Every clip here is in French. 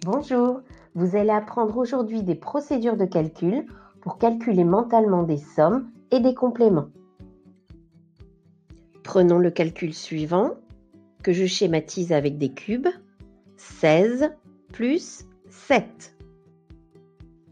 Bonjour, vous allez apprendre aujourd'hui des procédures de calcul pour calculer mentalement des sommes et des compléments. Prenons le calcul suivant, que je schématise avec des cubes. 16 plus 7.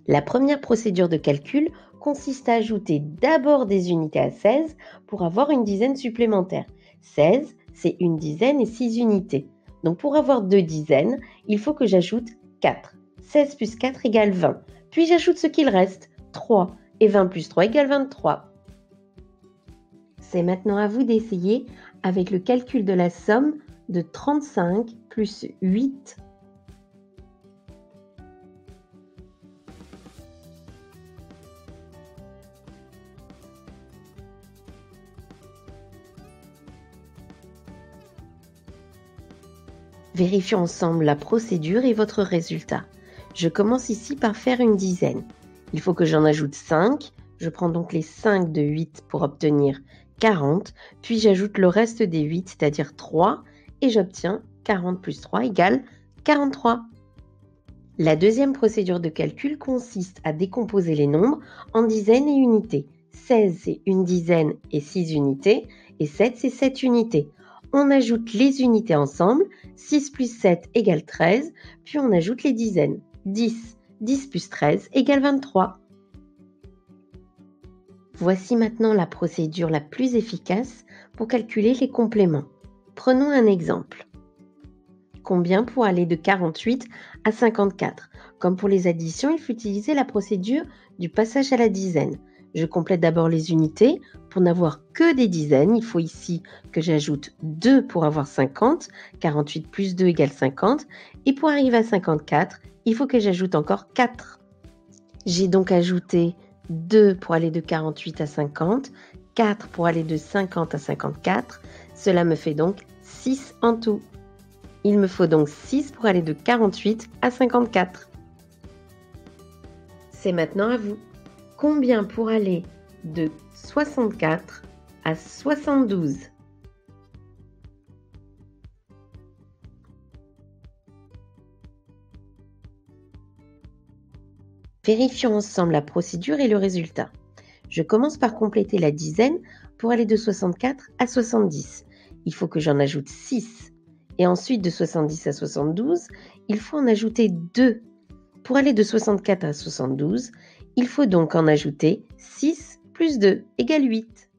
La première procédure de calcul consiste à ajouter d'abord des unités à 16 pour avoir une dizaine supplémentaire. 16, c'est une dizaine et 6 unités. Donc pour avoir 2 dizaines, il faut que j'ajoute 4. 16 plus 4 égale 20. Puis j'ajoute ce qu'il reste, 3. Et 20 plus 3 égale 23. C'est maintenant à vous d'essayer avec le calcul de la somme de 35 plus 8. Vérifions ensemble la procédure et votre résultat. Je commence ici par faire une dizaine. Il faut que j'en ajoute 5. Je prends donc les 5 de 8 pour obtenir 40. Puis j'ajoute le reste des 8, c'est-à-dire 3. Et j'obtiens 40 plus 3 égale 43. La deuxième procédure de calcul consiste à décomposer les nombres en dizaines et unités. 16, c'est une dizaine et 6 unités. Et 7, c'est 7 unités. On ajoute les unités ensemble, 6 plus 7 égale 13, puis on ajoute les dizaines. 10, 10 plus 13 égale 23. Voici maintenant la procédure la plus efficace pour calculer les compléments. Prenons un exemple. Combien pour aller de 48 à 54? Comme pour les additions, il faut utiliser la procédure du passage à la dizaine. Je complète d'abord les unités. Pour n'avoir que des dizaines, il faut ici que j'ajoute 2 pour avoir 50. 48 plus 2 égale 50. Et pour arriver à 54, il faut que j'ajoute encore 4. J'ai donc ajouté 2 pour aller de 48 à 50, 4 pour aller de 50 à 54. Cela me fait donc 6 en tout. Il me faut donc 6 pour aller de 48 à 54. C'est maintenant à vous. Combien pour aller de 64 à 72? Vérifions ensemble la procédure et le résultat. Je commence par compléter la dizaine pour aller de 64 à 70. Il faut que j'en ajoute 6. Et ensuite, de 70 à 72, il faut en ajouter 2. Pour aller de 64 à 72, il faut donc en ajouter 6 plus 2 égale 8.